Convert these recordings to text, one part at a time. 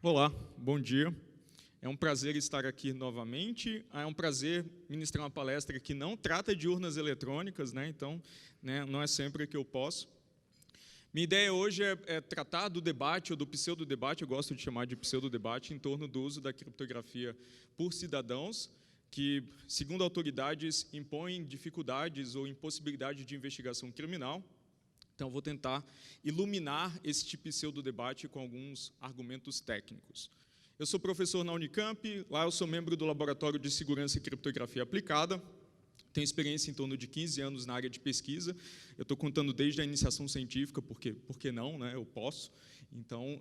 Olá, bom dia. É um prazer estar aqui novamente. É um prazer ministrar uma palestra que não trata de urnas eletrônicas, então, não é sempre que eu posso. Minha ideia hoje é tratar do debate, ou do pseudo-debate, eu gosto de chamar de pseudo-debate, em torno do uso da criptografia por cidadãos, que, segundo autoridades, impõem dificuldades ou impossibilidade de investigação criminal. Então, vou tentar iluminar este pseudo-debate com alguns argumentos técnicos. Eu sou professor na Unicamp, lá eu sou membro do Laboratório de Segurança e Criptografia Aplicada, tenho experiência em torno de 15 anos na área de pesquisa, eu estou contando desde a iniciação científica, porque não, eu posso, então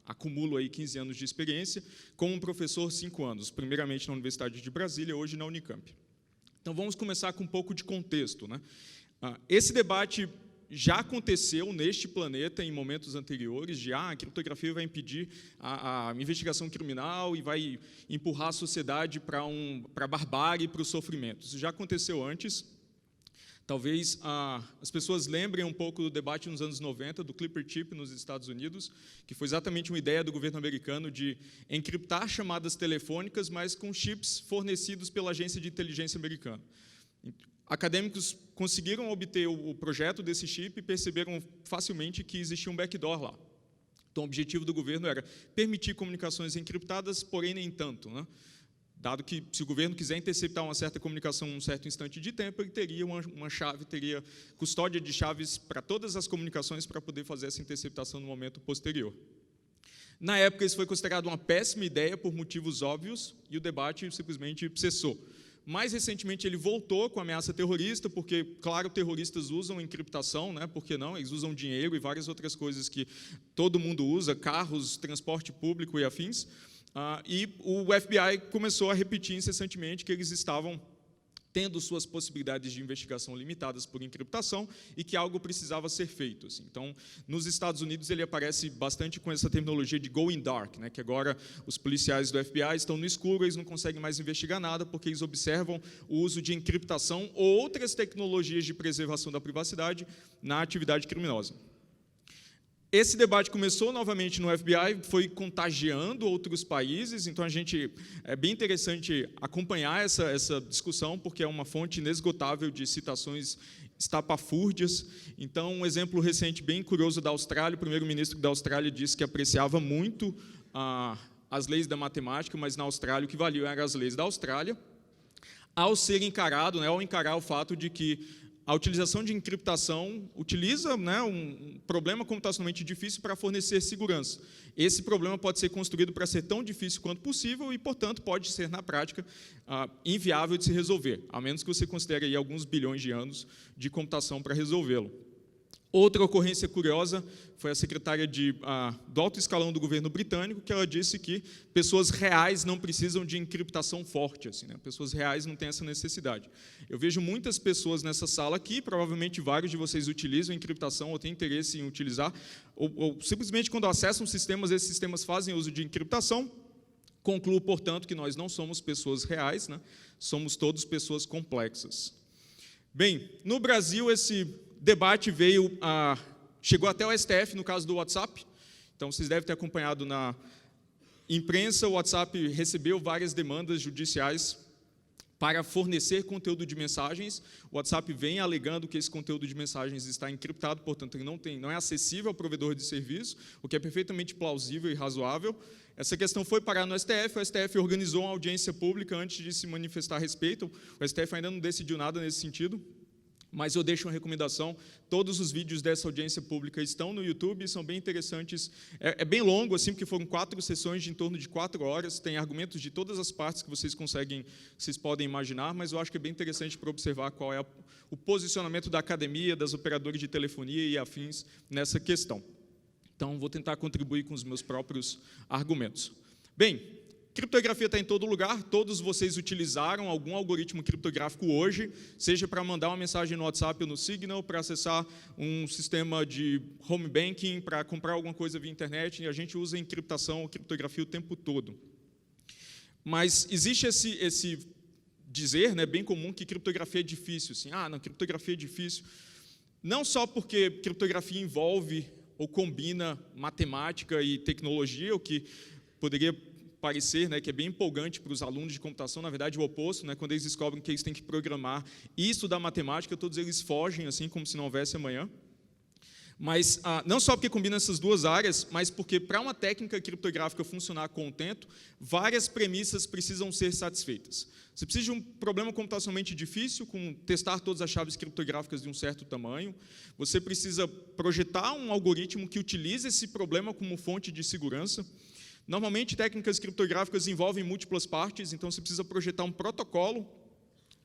acumulo aí 15 anos de experiência, como professor 5 anos, primeiramente na Universidade de Brasília, hoje na Unicamp. Então, vamos começar com um pouco de contexto. Esse debate já aconteceu neste planeta em momentos anteriores, de a criptografia vai impedir a investigação criminal e vai empurrar a sociedade para a barbárie e para o sofrimento. Isso já aconteceu antes. Talvez as pessoas lembrem um pouco do debate nos anos 90, do Clipper Chip nos Estados Unidos, que foi exatamente uma ideia do governo americano de encriptar chamadas telefônicas, mas com chips fornecidos pela agência de inteligência americana. Acadêmicos conseguiram obter o projeto desse chip e perceberam facilmente que existia um backdoor lá. Então, o objetivo do governo era permitir comunicações encriptadas, porém nem tanto. Dado que, se o governo quiser interceptar uma certa comunicação em um certo instante de tempo, ele teria uma chave, teria custódia de chaves para todas as comunicações para poder fazer essa interceptação no momento posterior. Na época, isso foi considerado uma péssima ideia por motivos óbvios e o debate simplesmente cessou. Mais recentemente, ele voltou com a ameaça terrorista, porque, claro, terroristas usam encriptação, por que não? Eles usam dinheiro e várias outras coisas que todo mundo usa, carros, transporte público e afins. E o FBI começou a repetir incessantemente que eles estavam tendo suas possibilidades de investigação limitadas por encriptação e que algo precisava ser feito. Então, nos Estados Unidos, ele aparece bastante com essa terminologia de going dark, que agora os policiais do FBI estão no escuro, eles não conseguem mais investigar nada porque eles observam o uso de encriptação ou outras tecnologias de preservação da privacidade na atividade criminosa. Esse debate começou novamente no FBI, foi contagiando outros países, então é bem interessante acompanhar essa discussão, porque é uma fonte inesgotável de citações estapafúrdias. Então, um exemplo recente bem curioso da Austrália, o primeiro-ministro da Austrália disse que apreciava muito as leis da matemática, mas na Austrália o que valiam eram as leis da Austrália, ao ser encarado, ao encarar o fato de que a utilização de encriptação utiliza um problema computacionalmente difícil para fornecer segurança. Esse problema pode ser construído para ser tão difícil quanto possível e, portanto, pode ser, na prática, inviável de se resolver, a menos que você considere aí alguns bilhões de anos de computação para resolvê-lo. Outra ocorrência curiosa foi a secretária do alto escalão do governo britânico, que ela disse que pessoas reais não precisam de encriptação forte, pessoas reais não têm essa necessidade. Eu vejo muitas pessoas nessa sala aqui, provavelmente vários de vocês utilizam encriptação ou têm interesse em utilizar, ou simplesmente quando acessam sistemas, esses sistemas fazem uso de encriptação. Concluo, portanto, que nós não somos pessoas reais, somos todos pessoas complexas. Bem, no Brasil, esse debate chegou até o STF, no caso do WhatsApp. Então, vocês devem ter acompanhado na imprensa, o WhatsApp recebeu várias demandas judiciais para fornecer conteúdo de mensagens. O WhatsApp vem alegando que esse conteúdo de mensagens está encriptado, portanto, ele não é acessível ao provedor de serviço, o que é perfeitamente plausível e razoável. Essa questão foi parar no STF, o STF organizou uma audiência pública antes de se manifestar a respeito. O STF ainda não decidiu nada nesse sentido, mas eu deixo uma recomendação, todos os vídeos dessa audiência pública estão no YouTube, são bem interessantes, é bem longo, porque foram 4 sessões de em torno de 4 horas, tem argumentos de todas as partes que vocês podem imaginar, mas eu acho que é bem interessante para observar qual é o posicionamento da academia, das operadoras de telefonia e afins nessa questão. Então, vou tentar contribuir com os meus próprios argumentos. Bem, criptografia está em todo lugar, todos vocês utilizaram algum algoritmo criptográfico hoje, seja para mandar uma mensagem no WhatsApp ou no Signal, para acessar um sistema de home banking, para comprar alguma coisa via internet, e a gente usa encriptação ou criptografia o tempo todo. Mas existe esse dizer bem comum que criptografia é difícil. Não, criptografia é difícil. Não só porque criptografia envolve ou combina matemática e tecnologia, o que poderia parecer, né, que é bem empolgante para os alunos de computação, na verdade, o oposto, né, quando eles descobrem que eles têm que programar e estudar matemática, todos eles fogem, assim, como se não houvesse amanhã. Mas não só porque combina essas duas áreas, mas porque para uma técnica criptográfica funcionar com o tempo, várias premissas precisam ser satisfeitas. Você precisa de um problema computacionalmente difícil, com testar todas as chaves criptográficas de um certo tamanho. Você precisa projetar um algoritmo que utilize esse problema como fonte de segurança. Normalmente, técnicas criptográficas envolvem múltiplas partes, então você precisa projetar um protocolo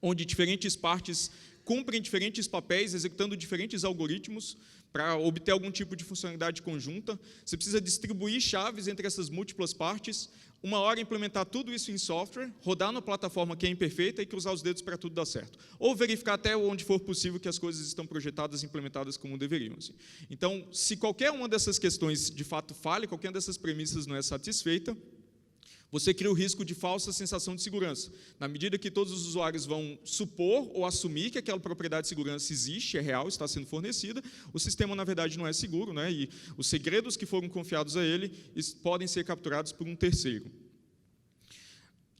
onde diferentes partes cumprem diferentes papéis, executando diferentes algoritmos para obter algum tipo de funcionalidade conjunta. Você precisa distribuir chaves entre essas múltiplas partes, uma hora implementar tudo isso em software, rodar na plataforma que é imperfeita e cruzar os dedos para tudo dar certo. Ou verificar até onde for possível que as coisas estão projetadas e implementadas como deveriam. Assim. Então, se qualquer uma dessas questões de fato falha, qualquer uma dessas premissas não é satisfeita, você cria o risco de falsa sensação de segurança. Na medida que todos os usuários vão supor ou assumir que aquela propriedade de segurança existe, é real, está sendo fornecida, o sistema, na verdade, não é seguro, né? E os segredos que foram confiados a ele podem ser capturados por um terceiro.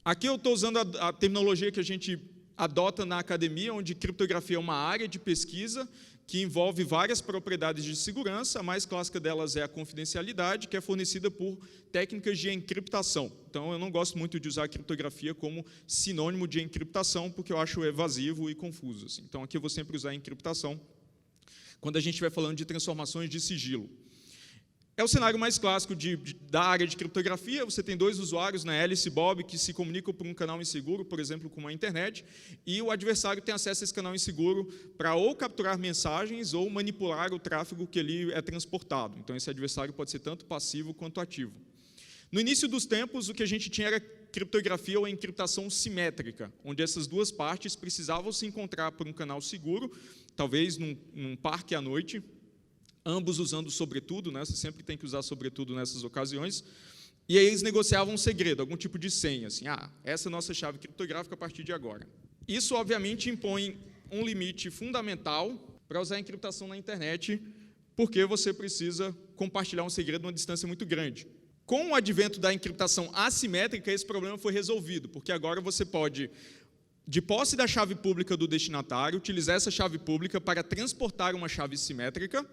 Aqui eu estou usando a terminologia que a gente adota na academia, onde criptografia é uma área de pesquisa que envolve várias propriedades de segurança. A mais clássica delas é a confidencialidade, que é fornecida por técnicas de encriptação. Então, eu não gosto muito de usar a criptografia como sinônimo de encriptação, porque eu acho evasivo e confuso. Assim. Então, aqui eu vou sempre usar encriptação quando a gente estiver falando de transformações de sigilo. É o cenário mais clássico da área de criptografia. Você tem dois usuários, né, Alice e Bob, que se comunicam por um canal inseguro, por exemplo, com a internet, e o adversário tem acesso a esse canal inseguro para ou capturar mensagens ou manipular o tráfego que ali é transportado. Então, esse adversário pode ser tanto passivo quanto ativo. No início dos tempos, o que a gente tinha era criptografia ou encriptação simétrica, onde essas duas partes precisavam se encontrar por um canal seguro, talvez num parque à noite, ambos usando sobretudo, né? Você sempre tem que usar sobretudo nessas ocasiões, e aí eles negociavam um segredo, algum tipo de senha, assim, essa é a nossa chave criptográfica a partir de agora. Isso, obviamente, impõe um limite fundamental para usar a encriptação na internet, porque você precisa compartilhar um segredo numa distância muito grande. Com o advento da encriptação assimétrica, esse problema foi resolvido, porque agora você pode, de posse da chave pública do destinatário, utilizar essa chave pública para transportar uma chave simétrica,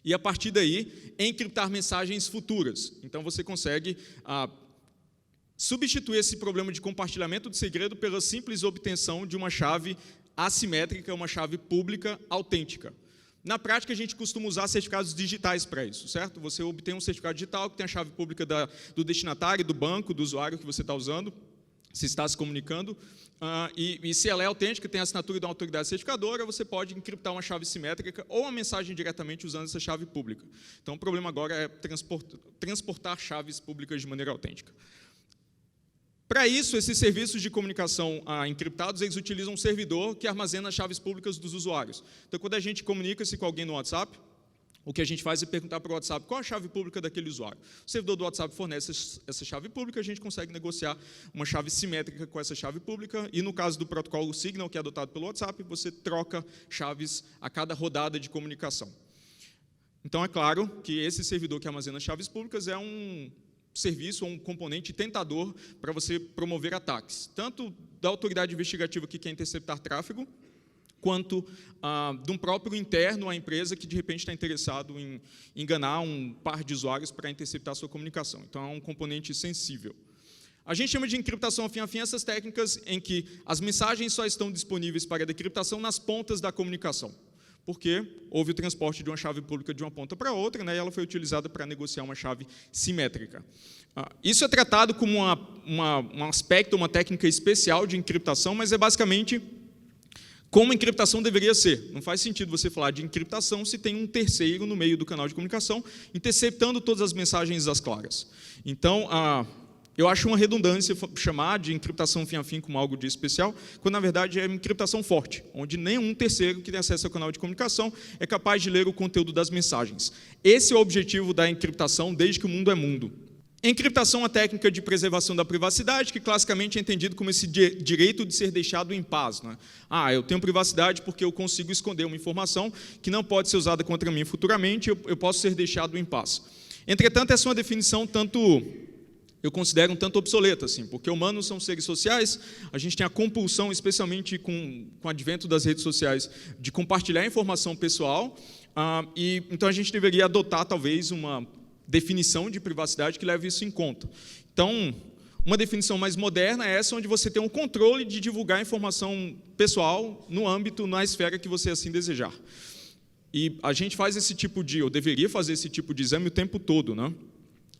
e, a partir daí, encriptar mensagens futuras. Então, você consegue substituir esse problema de compartilhamento de segredo pela simples obtenção de uma chave assimétrica, uma chave pública autêntica. Na prática, a gente costuma usar certificados digitais para isso, certo? Você obtém um certificado digital que tem a chave pública do destinatário, do banco, do usuário que você está usando, se está se comunicando, e se ela é autêntica, tem a assinatura da autoridade certificadora, você pode encriptar uma chave simétrica ou uma mensagem diretamente usando essa chave pública. Então, o problema agora é transportar chaves públicas de maneira autêntica. Para isso, esses serviços de comunicação encriptados, eles utilizam um servidor que armazena as chaves públicas dos usuários. Então, quando a gente comunica-se com alguém no WhatsApp, o que a gente faz é perguntar para o WhatsApp qual a chave pública daquele usuário. O servidor do WhatsApp fornece essa chave pública, a gente consegue negociar uma chave simétrica com essa chave pública, e no caso do protocolo Signal, que é adotado pelo WhatsApp, você troca chaves a cada rodada de comunicação. Então, é claro que esse servidor que armazena chaves públicas é um serviço ou um componente tentador para você promover ataques, tanto da autoridade investigativa que quer interceptar tráfego, quanto de um próprio interno à empresa que, de repente, está interessado em enganar um par de usuários para interceptar a sua comunicação. Então, é um componente sensível. A gente chama de encriptação a fim essas técnicas em que as mensagens só estão disponíveis para a decriptação nas pontas da comunicação, porque houve o transporte de uma chave pública de uma ponta para outra, né, e ela foi utilizada para negociar uma chave simétrica. Isso é tratado como um aspecto, uma técnica especial de encriptação, mas é basicamente como a encriptação deveria ser. Não faz sentido você falar de encriptação se tem um terceiro no meio do canal de comunicação interceptando todas as mensagens às claras. Então, eu acho uma redundância chamar de encriptação fim a fim como algo de especial, quando, na verdade, é encriptação forte, onde nenhum terceiro que tem acesso ao canal de comunicação é capaz de ler o conteúdo das mensagens. Esse é o objetivo da encriptação desde que o mundo é mundo. Encriptação é uma técnica de preservação da privacidade, que classicamente é entendido como esse direito de ser deixado em paz. Né? Eu tenho privacidade porque eu consigo esconder uma informação que não pode ser usada contra mim futuramente, eu posso ser deixado em paz. Entretanto, essa é uma definição tanto eu considero um tanto obsoleta, assim, porque humanos são seres sociais, a gente tem a compulsão, especialmente com o advento das redes sociais, de compartilhar informação pessoal, e então a gente deveria adotar, talvez, uma definição de privacidade que leve isso em conta. Então, uma definição mais moderna é essa, onde você tem um controle de divulgar informação pessoal no âmbito, na esfera que você assim desejar. E a gente faz esse tipo de, eu deveria fazer esse tipo de exame o tempo todo, né?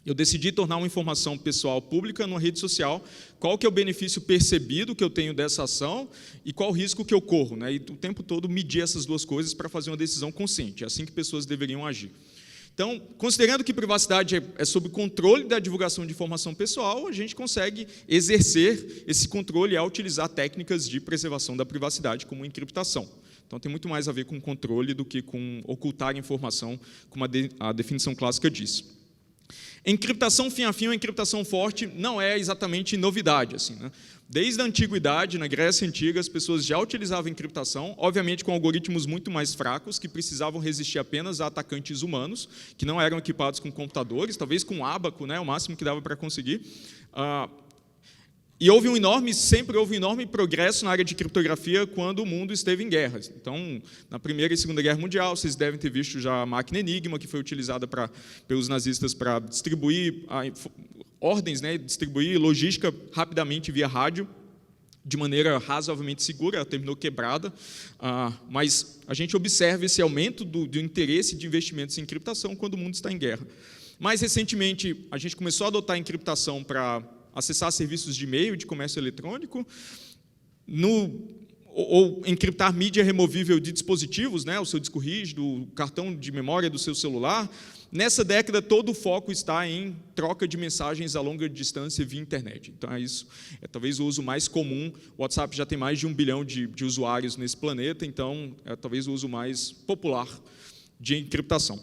Eu decidi tornar uma informação pessoal pública numa rede social, qual que é o benefício percebido que eu tenho dessa ação e qual o risco que eu corro, né? E o tempo todo medir essas duas coisas para fazer uma decisão consciente. É assim que pessoas deveriam agir. Então, considerando que privacidade é sobre controle da divulgação de informação pessoal, a gente consegue exercer esse controle ao utilizar técnicas de preservação da privacidade, como encriptação. Então, tem muito mais a ver com controle do que com ocultar informação, como a definição clássica diz. Encriptação fim a fim, ou encriptação forte, não é exatamente novidade, assim, né? Desde a antiguidade, na Grécia Antiga, as pessoas já utilizavam encriptação, obviamente com algoritmos muito mais fracos, que precisavam resistir apenas a atacantes humanos, que não eram equipados com computadores, talvez com ábaco, né, o máximo que dava para conseguir. E sempre houve um enorme progresso na área de criptografia quando o mundo esteve em guerras. Então, na Primeira e Segunda Guerra Mundial, vocês devem ter visto já a máquina Enigma, que foi utilizada pelos nazistas para distribuir ordens, né, distribuir logística rapidamente via rádio, de maneira razoavelmente segura. Ela terminou quebrada, mas a gente observa esse aumento do interesse de investimentos em encriptação quando o mundo está em guerra. Mais recentemente, a gente começou a adotar a encriptação para acessar serviços de e-mail, de comércio eletrônico, ou encriptar mídia removível de dispositivos, né, o seu disco rígido, o cartão de memória do seu celular. Nessa década, todo o foco está em troca de mensagens a longa distância via internet. Então, isso é talvez o uso mais comum. O WhatsApp já tem mais de 1 bilhão de usuários nesse planeta, então é talvez o uso mais popular de encriptação.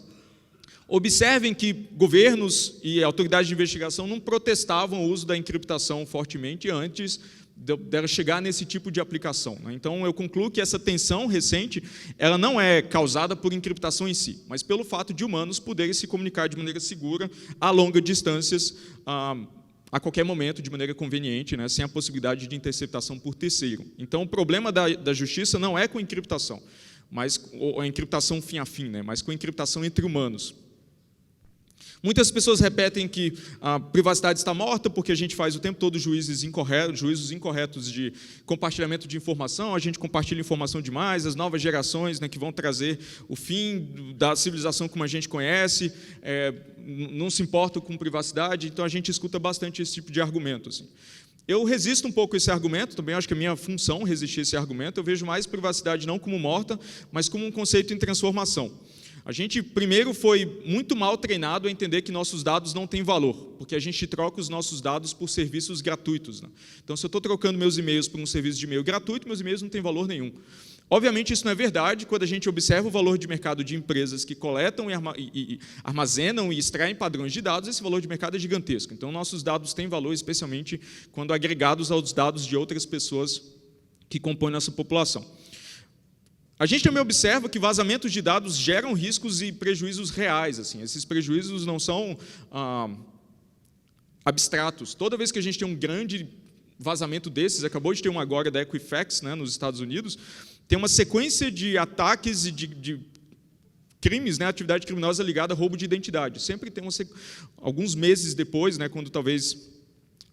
Observem que governos e autoridades de investigação não protestavam o uso da encriptação fortemente antes dela chegar nesse tipo de aplicação, né? Então, eu concluo que essa tensão recente, ela não é causada por encriptação em si, mas pelo fato de humanos poderem se comunicar de maneira segura a longas distâncias, a qualquer momento, de maneira conveniente, né, sem a possibilidade de interceptação por terceiro. Então, o problema da justiça não é com encriptação, ou a encriptação fim a fim, né, mas com a encriptação entre humanos. Muitas pessoas repetem que a privacidade está morta porque a gente faz o tempo todo juízos incorretos de compartilhamento de informação, a gente compartilha informação demais, as novas gerações, né, que vão trazer o fim da civilização como a gente conhece, não se importam com privacidade, então a gente escuta bastante esse tipo de argumento, assim. Eu resisto um pouco a esse argumento, também acho que é minha função resistir a esse argumento. Eu vejo mais privacidade não como morta, mas como um conceito em transformação. A gente, primeiro, foi muito mal treinado a entender que nossos dados não têm valor, porque a gente troca os nossos dados por serviços gratuitos, né? Então, se eu estou trocando meus e-mails por um serviço de e-mail gratuito, meus e-mails não têm valor nenhum. Obviamente, isso não é verdade quando a gente observa o valor de mercado de empresas que coletam e armazenam e extraem padrões de dados. Esse valor de mercado é gigantesco. Então, nossos dados têm valor, especialmente quando agregados aos dados de outras pessoas que compõem nossa população. A gente também observa que vazamentos de dados geram riscos e prejuízos reais, assim. Esses prejuízos não são abstratos. Toda vez que a gente tem um grande vazamento desses, acabou de ter um agora da Equifax, né, nos Estados Unidos, tem uma sequência de ataques e de crimes, né, atividade criminosa ligada a roubo de identidade. Sempre tem alguns meses depois, né, quando talvez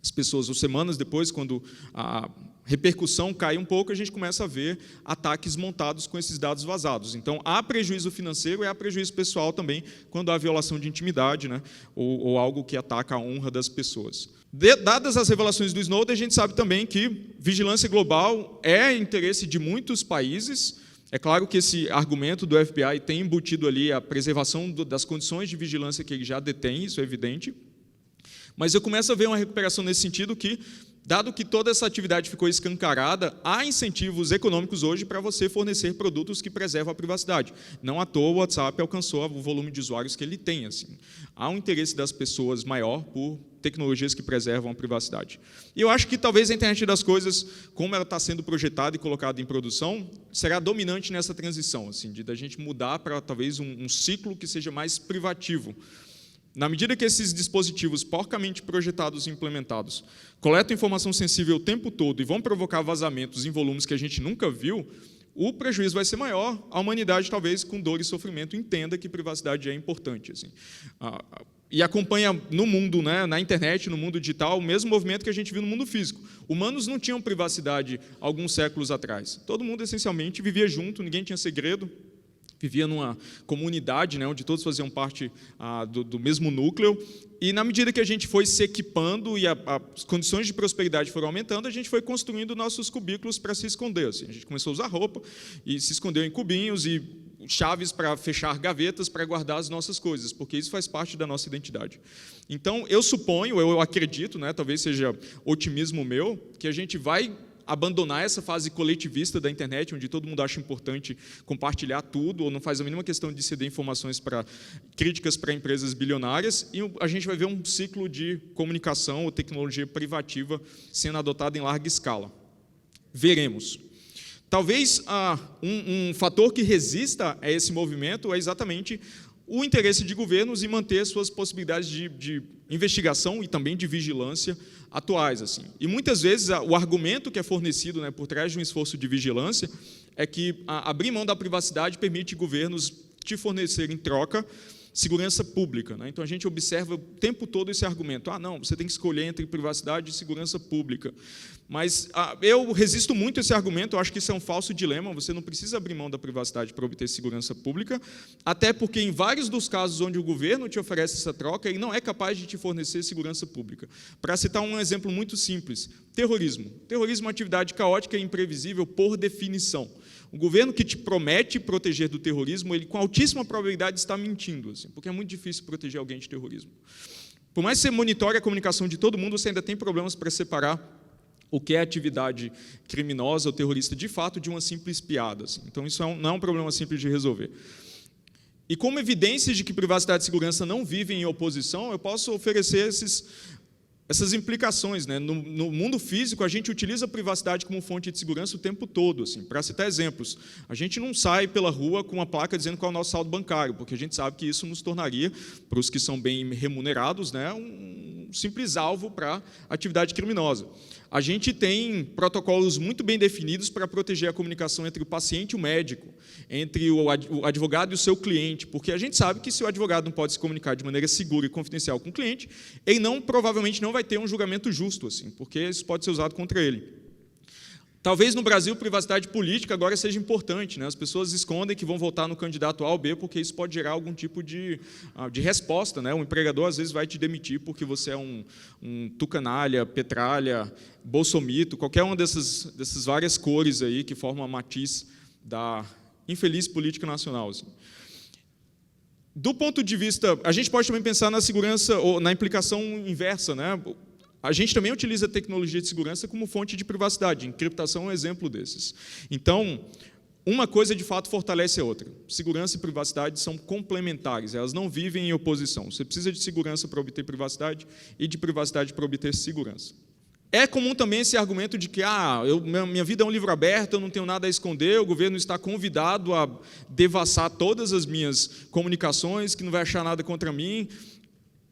as pessoas, ou semanas depois, quando a repercussão cai um pouco, a gente começa a ver ataques montados com esses dados vazados. Então, há prejuízo financeiro e há prejuízo pessoal também, quando há violação de intimidade, né, ou algo que ataca a honra das pessoas. Dadas as revelações do Snowden, a gente sabe também que vigilância global é interesse de muitos países. É claro que esse argumento do FBI tem embutido ali a preservação das condições de vigilância que ele já detém, isso é evidente. Mas eu começo a ver uma recuperação nesse sentido que, dado que toda essa atividade ficou escancarada, há incentivos econômicos hoje para você fornecer produtos que preservam a privacidade. Não à toa o WhatsApp alcançou o volume de usuários que ele tem, assim. Há um interesse das pessoas maior por tecnologias que preservam a privacidade. E eu acho que talvez a internet das coisas, como ela está sendo projetada e colocada em produção, será dominante nessa transição, assim, da gente mudar para talvez um ciclo que seja mais privativo. Na medida que esses dispositivos porcamente projetados e implementados coletam informação sensível o tempo todo e vão provocar vazamentos em volumes que a gente nunca viu, o prejuízo vai ser maior. A humanidade, talvez, com dor e sofrimento, entenda que privacidade é importante. Assim. E acompanha no mundo, né, na internet, no mundo digital, o mesmo movimento que a gente viu no mundo físico. Humanos não tinham privacidade alguns séculos atrás. Todo mundo, essencialmente, vivia junto, ninguém tinha segredo, vivia numa comunidade, né, onde todos faziam parte do mesmo núcleo. E, na medida que a gente foi se equipando e as condições de prosperidade foram aumentando, a gente foi construindo nossos cubículos para se esconder. Assim. A gente começou a usar roupa e se escondeu em cubinhos e chaves para fechar gavetas, para guardar as nossas coisas, porque isso faz parte da nossa identidade. Então, eu suponho, eu acredito, né, talvez seja otimismo meu, que a gente vai abandonar essa fase coletivista da internet, onde todo mundo acha importante compartilhar tudo, ou não faz a mínima questão de ceder informações críticas para empresas bilionárias, e a gente vai ver um ciclo de comunicação ou tecnologia privativa sendo adotada em larga escala. Veremos. Talvez um fator que resista a esse movimento é exatamente o interesse de governos em manter suas possibilidades de investigação e também de vigilância atuais. Assim. E muitas vezes o argumento que é fornecido, né, por trás de um esforço de vigilância é que abrir mão da privacidade permite governos te fornecer em troca segurança pública. Né? Então, a gente observa o tempo todo esse argumento. Não, você tem que escolher entre privacidade e segurança pública. Mas eu resisto muito a esse argumento, eu acho que isso é um falso dilema, você não precisa abrir mão da privacidade para obter segurança pública, até porque em vários dos casos onde o governo te oferece essa troca, ele não é capaz de te fornecer segurança pública. Para citar um exemplo muito simples, terrorismo. Terrorismo é uma atividade caótica e imprevisível por definição. O governo que te promete proteger do terrorismo, ele com altíssima probabilidade está mentindo, assim, porque é muito difícil proteger alguém de terrorismo. Por mais que você monitore a comunicação de todo mundo, você ainda tem problemas para separar o que é atividade criminosa ou terrorista de fato de uma simples piada. Assim. Então, isso não é um problema simples de resolver. E como evidência de que privacidade e segurança não vivem em oposição, eu posso oferecer essas implicações. Né? No mundo físico, a gente utiliza a privacidade como fonte de segurança o tempo todo. Assim. Para citar exemplos, a gente não sai pela rua com uma placa dizendo qual é o nosso saldo bancário, porque a gente sabe que isso nos tornaria, para os que são bem remunerados, né, um simples alvo para atividade criminosa. A gente tem protocolos muito bem definidos para proteger a comunicação entre o paciente e o médico, entre o advogado e o seu cliente, porque a gente sabe que se o advogado não pode se comunicar de maneira segura e confidencial com o cliente, ele provavelmente não vai ter um julgamento justo, assim, porque isso pode ser usado contra ele. Talvez no Brasil, privacidade política agora seja importante. Né? As pessoas escondem que vão votar no candidato A ou B, porque isso pode gerar algum tipo de resposta. Né? O empregador, às vezes, vai te demitir porque você é um tucanalha, petralha, bolsomito, qualquer uma dessas várias cores aí que formam a matiz da infeliz política nacional. Assim. Do ponto de vista... A gente pode também pensar na segurança, ou na implicação inversa, né? A gente também utiliza a tecnologia de segurança como fonte de privacidade. Encriptação é um exemplo desses. Então, uma coisa de fato fortalece a outra. Segurança e privacidade são complementares, elas não vivem em oposição. Você precisa de segurança para obter privacidade e de privacidade para obter segurança. É comum também esse argumento de que minha vida é um livro aberto, eu não tenho nada a esconder, o governo está convidado a devassar todas as minhas comunicações, que não vai achar nada contra mim.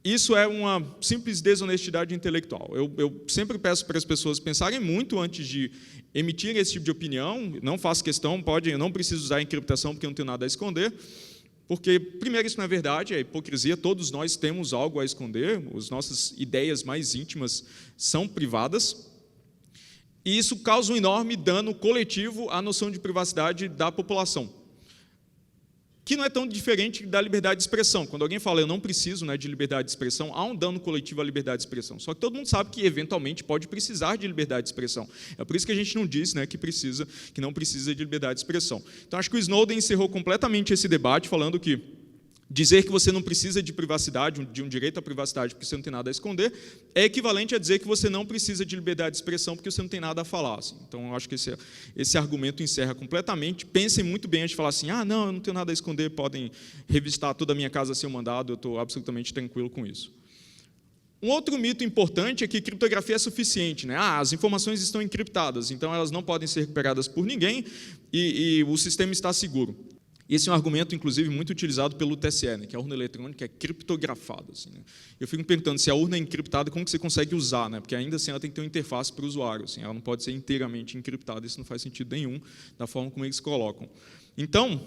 Isso é uma simples desonestidade intelectual. Eu sempre peço para as pessoas pensarem muito antes de emitirem esse tipo de opinião. Não faço questão, eu não preciso usar a encriptação porque eu não tenho nada a esconder. Porque, primeiro, isso não é verdade, é hipocrisia. Todos nós temos algo a esconder. As nossas ideias mais íntimas são privadas. E isso causa um enorme dano coletivo à noção de privacidade da população. Que não é tão diferente da liberdade de expressão. Quando alguém fala, eu não preciso, né, de liberdade de expressão, há um dano coletivo à liberdade de expressão. Só que todo mundo sabe que, eventualmente, pode precisar de liberdade de expressão. É por isso que a gente não diz, né, que não precisa de liberdade de expressão. Então, acho que o Snowden encerrou completamente esse debate, falando que dizer que você não precisa de privacidade, de um direito à privacidade, porque você não tem nada a esconder, é equivalente a dizer que você não precisa de liberdade de expressão, porque você não tem nada a falar. Assim. Então, eu acho que esse argumento encerra completamente. Pensem muito bem antes de falar assim, não, eu não tenho nada a esconder, podem revistar toda a minha casa a seu mandado, eu estou absolutamente tranquilo com isso. Um outro mito importante é que criptografia é suficiente. Né? As informações estão encriptadas, então elas não podem ser recuperadas por ninguém e o sistema está seguro. Esse é um argumento, inclusive, muito utilizado pelo TSE, né, que a urna eletrônica é criptografada. Assim, né? Eu fico me perguntando, se a urna é encriptada, como que você consegue usar? Né? Porque ainda assim ela tem que ter uma interface para o usuário. Assim, ela não pode ser inteiramente encriptada, isso não faz sentido nenhum da forma como eles colocam. Então,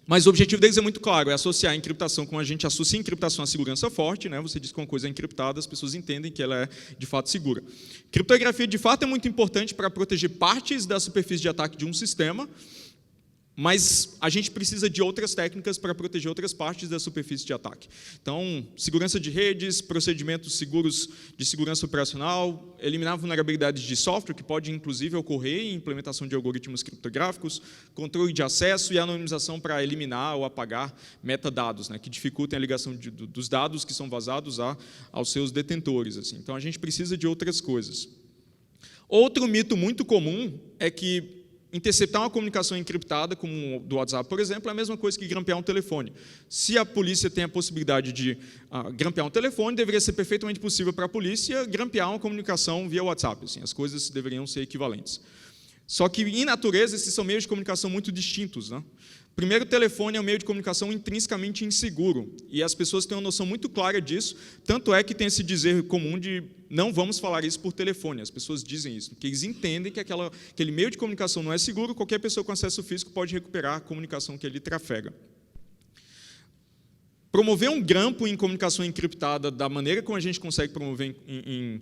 mas o objetivo deles é muito claro, é associar a encriptação, como a gente associa a encriptação à segurança forte, né? Você diz que uma coisa é encriptada, as pessoas entendem que ela é, de fato, segura. Criptografia, de fato, é muito importante para proteger partes da superfície de ataque de um sistema, mas a gente precisa de outras técnicas para proteger outras partes da superfície de ataque. Então, segurança de redes, procedimentos seguros de segurança operacional, eliminar vulnerabilidades de software, que pode, inclusive, ocorrer em implementação de algoritmos criptográficos, controle de acesso e anonimização para eliminar ou apagar metadados, né, que dificultem a ligação dos dados que são vazados aos seus detentores. Assim. Então, a gente precisa de outras coisas. Outro mito muito comum é que interceptar uma comunicação encriptada, como do WhatsApp, por exemplo, é a mesma coisa que grampear um telefone. Se a polícia tem a possibilidade de grampear um telefone, deveria ser perfeitamente possível para a polícia grampear uma comunicação via WhatsApp. Assim, as coisas deveriam ser equivalentes. Só que, em natureza, esses são meios de comunicação muito distintos. Né? Primeiro, o telefone é um meio de comunicação intrinsecamente inseguro, e as pessoas têm uma noção muito clara disso, tanto é que tem esse dizer comum de não vamos falar isso por telefone, as pessoas dizem isso, porque eles entendem que aquele meio de comunicação não é seguro, qualquer pessoa com acesso físico pode recuperar a comunicação que ele trafega. Promover um grampo em comunicação encriptada da maneira como a gente consegue promover em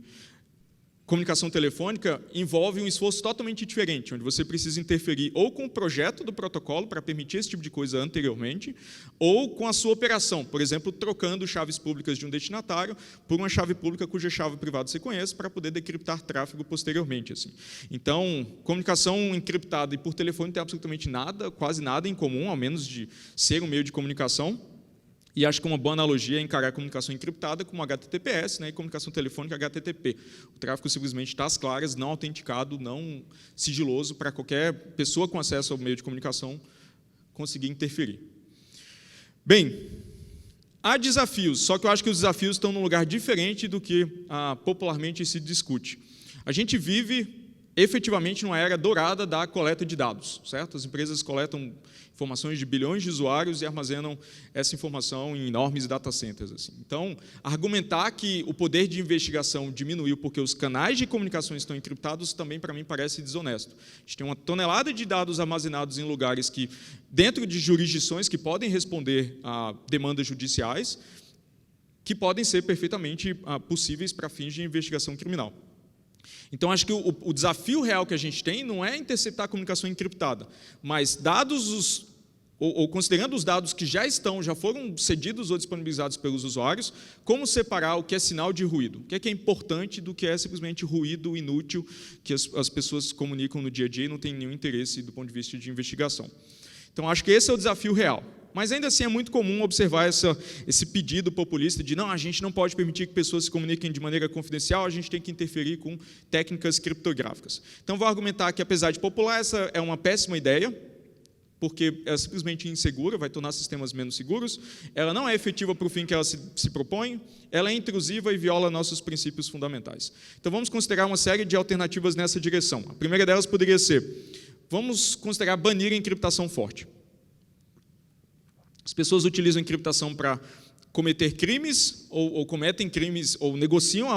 comunicação telefônica envolve um esforço totalmente diferente, onde você precisa interferir ou com o projeto do protocolo para permitir esse tipo de coisa anteriormente, ou com a sua operação, por exemplo, trocando chaves públicas de um destinatário por uma chave pública cuja chave privada você conhece para poder decriptar tráfego posteriormente. Assim. Então, comunicação encriptada e por telefone tem absolutamente nada, quase nada em comum, ao menos de ser um meio de comunicação. E acho que uma boa analogia é encarar a comunicação encriptada como HTTPS, né, e comunicação telefônica HTTP. O tráfego simplesmente está às claras, não autenticado, não sigiloso, para qualquer pessoa com acesso ao meio de comunicação conseguir interferir. Bem, há desafios, só que eu acho que os desafios estão num lugar diferente do que popularmente se discute. A gente vive, efetivamente, numa era dourada da coleta de dados, certo? As empresas coletam informações de bilhões de usuários e armazenam essa informação em enormes data centers. Assim. Então, argumentar que o poder de investigação diminuiu porque os canais de comunicação estão encriptados também, para mim, parece desonesto. A gente tem uma tonelada de dados armazenados em lugares que, dentro de jurisdições que podem responder a demandas judiciais, que podem ser perfeitamente possíveis para fins de investigação criminal. Então, acho que o desafio real que a gente tem não é interceptar a comunicação encriptada, mas dados, ou considerando os dados que já foram cedidos ou disponibilizados pelos usuários, como separar o que é sinal de ruído, o que é importante do que é simplesmente ruído inútil que as pessoas comunicam no dia a dia e não tem nenhum interesse do ponto de vista de investigação. Então, acho que esse é o desafio real. Mas ainda assim é muito comum observar esse pedido populista de não, a gente não pode permitir que pessoas se comuniquem de maneira confidencial, a gente tem que interferir com técnicas criptográficas. Então, vou argumentar que, apesar de popular, essa é uma péssima ideia, porque é simplesmente insegura, vai tornar sistemas menos seguros, ela não é efetiva para o fim que ela se propõe, ela é intrusiva e viola nossos princípios fundamentais. Então, vamos considerar uma série de alternativas nessa direção. A primeira delas poderia ser, vamos considerar banir a encriptação forte. As pessoas utilizam a encriptação para cometer crimes, ou cometem crimes, ou negociam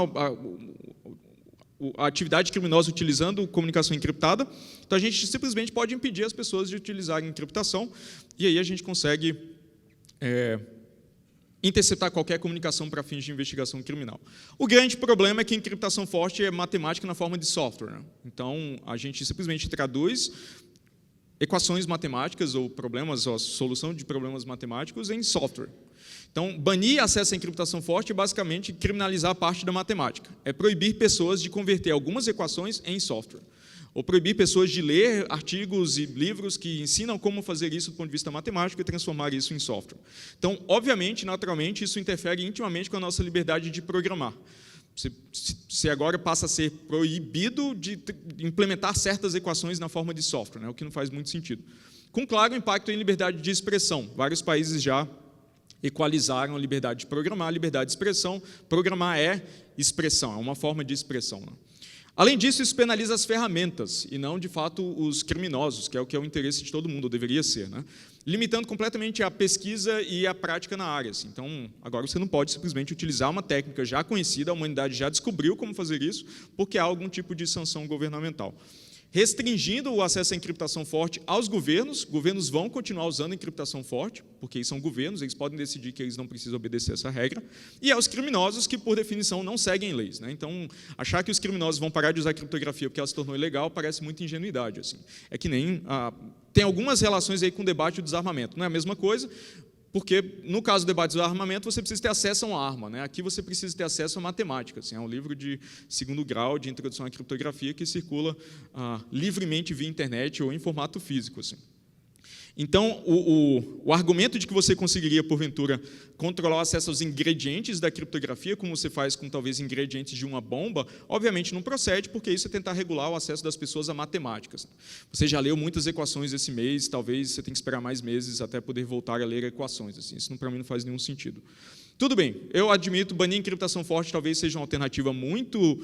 a atividade criminosa utilizando comunicação encriptada. Então, a gente simplesmente pode impedir as pessoas de utilizarem encriptação, e aí a gente consegue interceptar qualquer comunicação para fins de investigação criminal. O grande problema é que a encriptação forte é matemática na forma de software. Né? Então, a gente simplesmente traduz equações matemáticas ou problemas, ou a solução de problemas matemáticos em software. Então, banir acesso à encriptação forte é basicamente criminalizar parte da matemática. É proibir pessoas de converter algumas equações em software. Ou proibir pessoas de ler artigos e livros que ensinam como fazer isso do ponto de vista matemático e transformar isso em software. Então, obviamente, naturalmente, isso interfere intimamente com a nossa liberdade de programar. Você agora passa a ser proibido de implementar certas equações na forma de software, né, o que não faz muito sentido. Com claro impacto em liberdade de expressão. Vários países já equalizaram a liberdade de programar, a liberdade de expressão. Programar é expressão, é uma forma de expressão. Né? Além disso, isso penaliza as ferramentas, e não, de fato, os criminosos, que é o interesse de todo mundo, ou deveria ser, né? Limitando completamente a pesquisa e a prática na área. Assim. Então, agora você não pode simplesmente utilizar uma técnica já conhecida, a humanidade já descobriu como fazer isso, porque há algum tipo de sanção governamental. Restringindo o acesso à encriptação forte aos governos vão continuar usando encriptação forte, porque eles são governos, eles podem decidir que eles não precisam obedecer essa regra, e aos criminosos que, por definição, não seguem leis. Né? Então, achar que os criminosos vão parar de usar a criptografia porque ela se tornou ilegal parece muita ingenuidade. Assim. É que nem... tem algumas relações aí com o debate do desarmamento, não é a mesma coisa, porque, no caso do debate do armamento, você precisa ter acesso a uma arma. Né? Aqui você precisa ter acesso a matemática. Assim, é um livro de 2º grau de introdução à criptografia que circula livremente via internet ou em formato físico. Assim. Então, o argumento de que você conseguiria, porventura, controlar o acesso aos ingredientes da criptografia, como você faz com, talvez, ingredientes de uma bomba, obviamente não procede, porque isso é tentar regular o acesso das pessoas a matemáticas. Você já leu muitas equações esse mês, talvez você tenha que esperar mais meses até poder voltar a ler equações. Assim. Isso, para mim, não faz nenhum sentido. Tudo bem, eu admito, banir encriptação forte talvez seja uma alternativa muito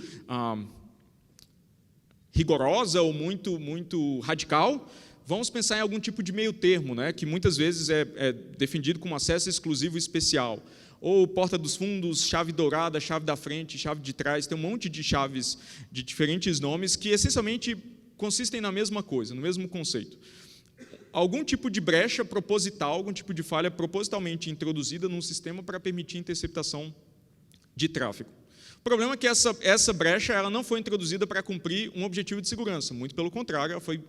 rigorosa ou muito radical. Vamos pensar em algum tipo de meio termo, né, que muitas vezes é defendido como acesso exclusivo especial. Ou porta dos fundos, chave dourada, chave da frente, chave de trás, tem um monte de chaves de diferentes nomes que essencialmente consistem na mesma coisa, no mesmo conceito. Algum tipo de brecha proposital, algum tipo de falha propositalmente introduzida num sistema para permitir interceptação de tráfego. O problema é que essa brecha ela não foi introduzida para cumprir um objetivo de segurança, muito pelo contrário, ela foi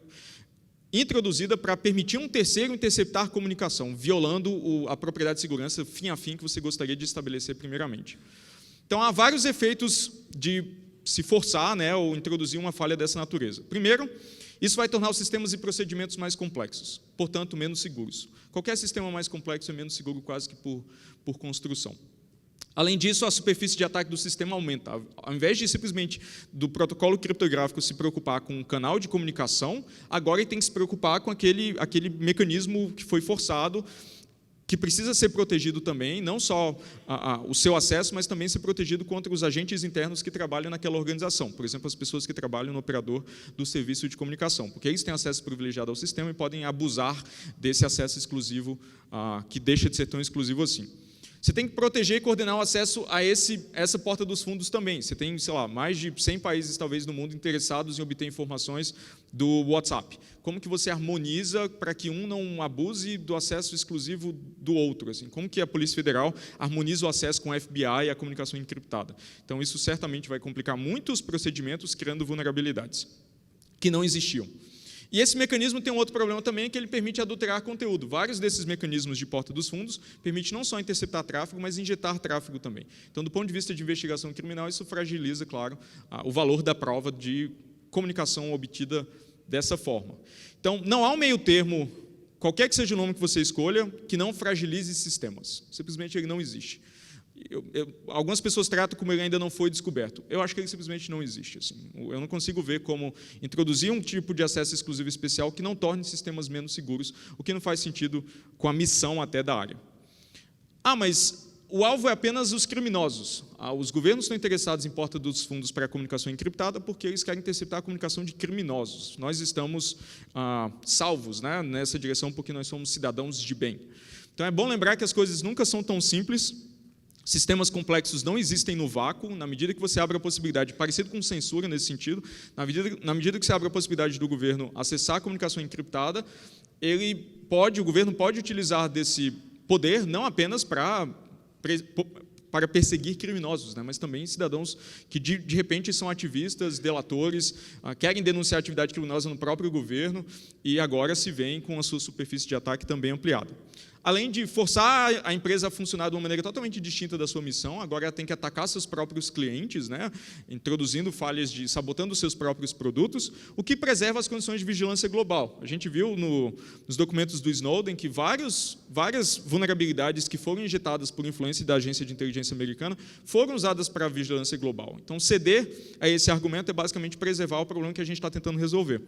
introduzida para permitir um terceiro interceptar comunicação, violando a propriedade de segurança fim a fim que você gostaria de estabelecer primeiramente. Então, há vários efeitos de se forçar, né, ou introduzir uma falha dessa natureza. Primeiro, isso vai tornar os sistemas e procedimentos mais complexos, portanto, menos seguros. Qualquer sistema mais complexo é menos seguro quase que por construção. Além disso, a superfície de ataque do sistema aumenta. Ao invés de simplesmente do protocolo criptográfico se preocupar com um canal de comunicação, agora ele tem que se preocupar com aquele mecanismo que foi forçado, que precisa ser protegido também, não só o seu acesso, mas também ser protegido contra os agentes internos que trabalham naquela organização. Por exemplo, as pessoas que trabalham no operador do serviço de comunicação, porque eles têm acesso privilegiado ao sistema e podem abusar desse acesso exclusivo, que deixa de ser tão exclusivo assim. Você tem que proteger e coordenar o acesso a essa porta dos fundos também. Você tem, sei lá, mais de 100 países, talvez, no mundo interessados em obter informações do WhatsApp. Como que você harmoniza para que um não abuse do acesso exclusivo do outro? Assim? Como que a Polícia Federal harmoniza o acesso com o FBI e a comunicação encriptada? Então, isso certamente vai complicar muito os procedimentos, criando vulnerabilidades que não existiam. E esse mecanismo tem um outro problema também, que ele permite adulterar conteúdo. Vários desses mecanismos de porta dos fundos permitem não só interceptar tráfego, mas injetar tráfego também. Então, do ponto de vista de investigação criminal, isso fragiliza, claro, o valor da prova de comunicação obtida dessa forma. Então, não há um meio termo, qualquer que seja o nome que você escolha, que não fragilize sistemas. Simplesmente ele não existe. Algumas pessoas tratam como ele ainda não foi descoberto. Eu acho que ele simplesmente não existe. Assim. Eu não consigo ver como introduzir um tipo de acesso exclusivo especial que não torne sistemas menos seguros, o que não faz sentido com a missão até da área. Mas o alvo é apenas os criminosos. Os governos estão interessados em porta dos fundos para a comunicação encriptada porque eles querem interceptar a comunicação de criminosos. Nós estamos salvos, né, nessa direção porque nós somos cidadãos de bem. Então é bom lembrar que as coisas nunca são tão simples. Sistemas complexos não existem no vácuo. Na medida que você abre a possibilidade, parecido com censura nesse sentido, na medida que você abre a possibilidade do governo acessar a comunicação encriptada, o governo pode utilizar desse poder não apenas para perseguir criminosos, né, mas também cidadãos que, de repente, são ativistas, delatores, querem denunciar atividade criminosa no próprio governo e agora se veem com a sua superfície de ataque também ampliada. Além de forçar a empresa a funcionar de uma maneira totalmente distinta da sua missão, agora ela tem que atacar seus próprios clientes, né, introduzindo falhas, sabotando seus próprios produtos, o que preserva as condições de vigilância global. A gente viu nos documentos do Snowden que várias vulnerabilidades que foram injetadas por influência da agência de inteligência americana foram usadas para a vigilância global. Então, ceder a esse argumento é basicamente preservar o problema que a gente está tentando resolver.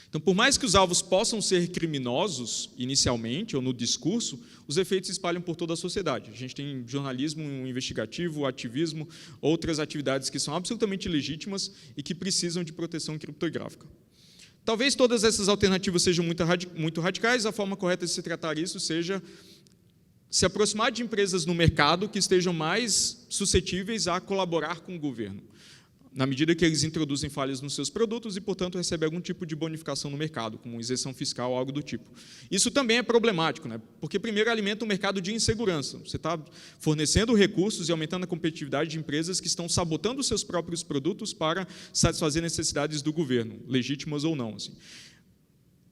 Então, por mais que os alvos possam ser criminosos inicialmente ou no discurso, os efeitos se espalham por toda a sociedade. A gente tem jornalismo investigativo, ativismo, outras atividades que são absolutamente legítimas e que precisam de proteção criptográfica. Talvez todas essas alternativas sejam muito radicais, a forma correta de se tratar isso seja se aproximar de empresas no mercado que estejam mais suscetíveis a colaborar com o governo, na medida que eles introduzem falhas nos seus produtos e, portanto, recebem algum tipo de bonificação no mercado, como isenção fiscal ou algo do tipo. Isso também é problemático, né? Porque, primeiro, alimenta um mercado de insegurança. Você está fornecendo recursos e aumentando a competitividade de empresas que estão sabotando os seus próprios produtos para satisfazer necessidades do governo, legítimas ou não. Assim.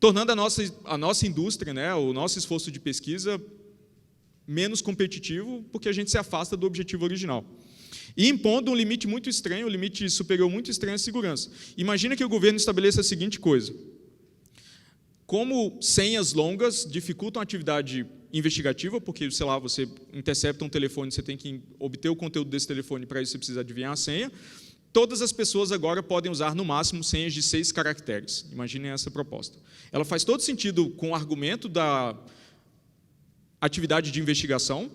Tornando a nossa indústria, né, o nosso esforço de pesquisa, menos competitivo, porque a gente se afasta do objetivo original. E impondo um limite muito estranho, um limite superior muito estranho à segurança. Imagina que o governo estabeleça a seguinte coisa: como senhas longas dificultam a atividade investigativa, porque, sei lá, você intercepta um telefone, você tem que obter o conteúdo desse telefone, para isso você precisa adivinhar a senha, todas as pessoas agora podem usar, no máximo, senhas de 6 caracteres. Imaginem essa proposta. Ela faz todo sentido com o argumento da atividade de investigação,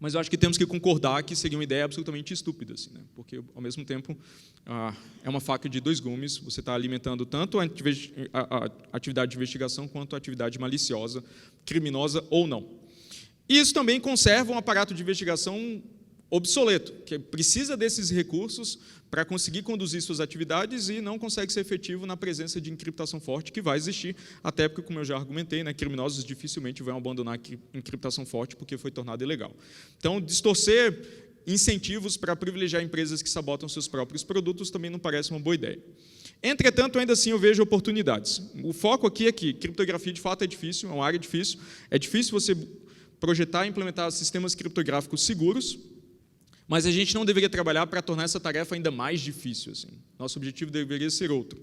mas eu acho que temos que concordar que seria uma ideia absolutamente estúpida, assim, né? Porque, ao mesmo tempo, é uma faca de 2 gumes, você está alimentando tanto a atividade de investigação quanto a atividade maliciosa, criminosa ou não. E isso também conserva um aparato de investigação obsoleto, que precisa desses recursos para conseguir conduzir suas atividades e não consegue ser efetivo na presença de encriptação forte, que vai existir, até porque, como eu já argumentei, né, criminosos dificilmente vão abandonar a encriptação forte porque foi tornada ilegal. Então, distorcer incentivos para privilegiar empresas que sabotam seus próprios produtos também não parece uma boa ideia. Entretanto, ainda assim, eu vejo oportunidades. O foco aqui é que criptografia, de fato, é difícil, é uma área difícil. É difícil você projetar e implementar sistemas criptográficos seguros, mas a gente não deveria trabalhar para tornar essa tarefa ainda mais difícil. Assim. Nosso objetivo deveria ser outro.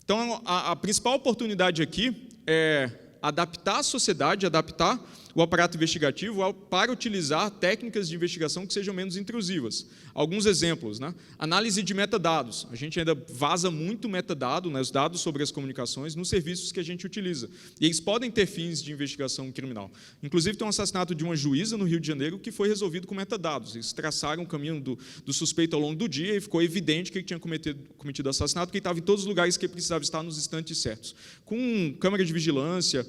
Então, a principal oportunidade aqui é adaptar a sociedade, adaptar o aparato investigativo para utilizar técnicas de investigação que sejam menos intrusivas. Alguns exemplos, né? Análise de metadados. A gente ainda vaza muito metadado, né, os dados sobre as comunicações, nos serviços que a gente utiliza. E eles podem ter fins de investigação criminal. Inclusive, tem um assassinato de uma juíza no Rio de Janeiro que foi resolvido com metadados. Eles traçaram o caminho do suspeito ao longo do dia e ficou evidente que ele tinha cometido assassinato, porque ele estava em todos os lugares que ele precisava estar nos instantes certos. Com câmera de vigilância,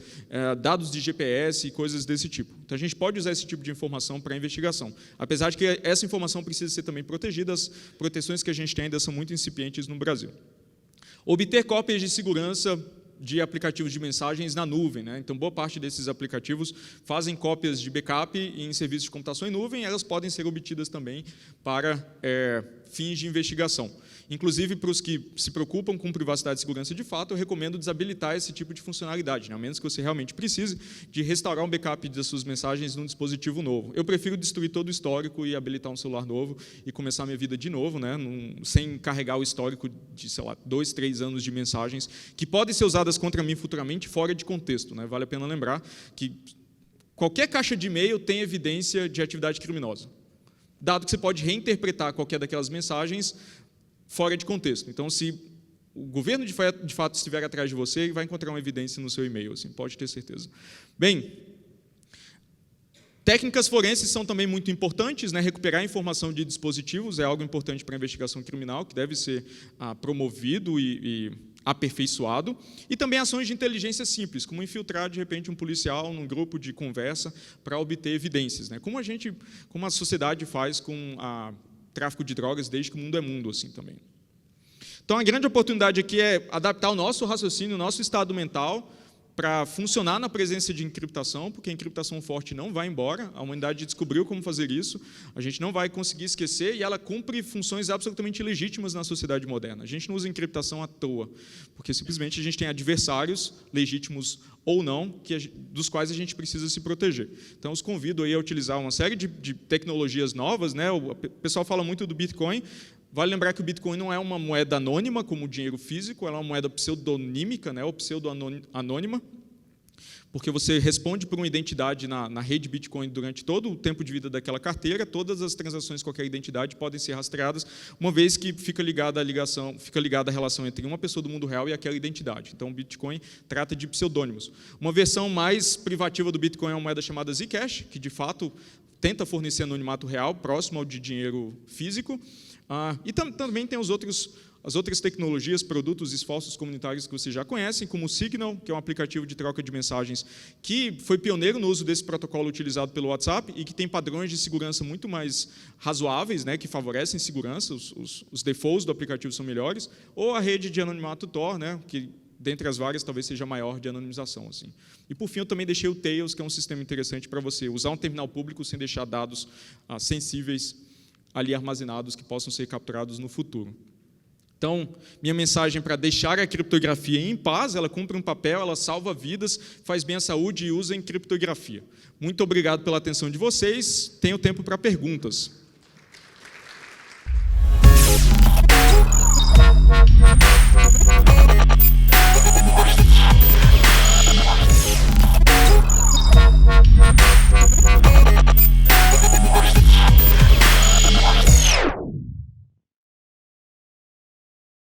dados de GPS e coisas desse tipo. Então, a gente pode usar esse tipo de informação para a investigação. Apesar de que essa informação precisa ser também protegida, as proteções que a gente tem ainda são muito incipientes no Brasil. Obter cópias de segurança de aplicativos de mensagens na nuvem, né? Então, boa parte desses aplicativos fazem cópias de backup em serviços de computação em nuvem, e elas podem ser obtidas também para fins de investigação. Inclusive, para os que se preocupam com privacidade e segurança de fato, eu recomendo desabilitar esse tipo de funcionalidade, né? A menos que você realmente precise de restaurar um backup das suas mensagens num dispositivo novo. Eu prefiro destruir todo o histórico e habilitar um celular novo e começar a minha vida de novo, né? Sem carregar o histórico de, sei lá, 2, 3 anos de mensagens que podem ser usadas contra mim futuramente fora de contexto, né? Vale a pena lembrar que qualquer caixa de e-mail tem evidência de atividade criminosa, dado que você pode reinterpretar qualquer daquelas mensagens fora de contexto. Então, se o governo de fato estiver atrás de você, ele vai encontrar uma evidência no seu e-mail, assim, pode ter certeza. Bem, técnicas forenses são também muito importantes, né? Recuperar informação de dispositivos é algo importante para a investigação criminal, que deve ser promovido e aperfeiçoado, e também ações de inteligência simples, como infiltrar, de repente, um policial num grupo de conversa para obter evidências, né? Como a sociedade faz com tráfico de drogas desde que o mundo é mundo, assim, também. Então, a grande oportunidade aqui é adaptar o nosso raciocínio, o nosso estado mental, para funcionar na presença de encriptação, porque a encriptação forte não vai embora, a humanidade descobriu como fazer isso, a gente não vai conseguir esquecer, e ela cumpre funções absolutamente legítimas na sociedade moderna. A gente não usa encriptação à toa, porque simplesmente a gente tem adversários, legítimos ou não, dos quais a gente precisa se proteger. Então, os convido aí a utilizar uma série de tecnologias novas, né? O pessoal fala muito do Bitcoin. Vale lembrar que o Bitcoin não é uma moeda anônima, como o dinheiro físico, ela é uma moeda pseudonímica, né, ou pseudo-anônima, porque você responde por uma identidade na rede Bitcoin durante todo o tempo de vida daquela carteira, todas as transações com aquela identidade podem ser rastreadas, uma vez que fica ligada a relação entre uma pessoa do mundo real e aquela identidade. Então, o Bitcoin trata de pseudônimos. Uma versão mais privativa do Bitcoin é uma moeda chamada Zcash, que, de fato, tenta fornecer anonimato real, próximo ao de dinheiro físico. E também tem as outras tecnologias, produtos e esforços comunitários que vocês já conhecem, como o Signal, que é um aplicativo de troca de mensagens que foi pioneiro no uso desse protocolo utilizado pelo WhatsApp e que tem padrões de segurança muito mais razoáveis, né, que favorecem segurança, os defaults do aplicativo são melhores, ou a rede de anonimato Tor, né, que, dentre as várias, talvez seja a maior de anonimização. Assim. E, por fim, eu também deixei o Tails, que é um sistema interessante para você usar um terminal público sem deixar dados sensíveis ali armazenados que possam ser capturados no futuro. Então, minha mensagem para deixar a criptografia em paz, ela cumpre um papel, ela salva vidas, faz bem à saúde e usa em criptografia. Muito obrigado pela atenção de vocês. Tenho tempo para perguntas.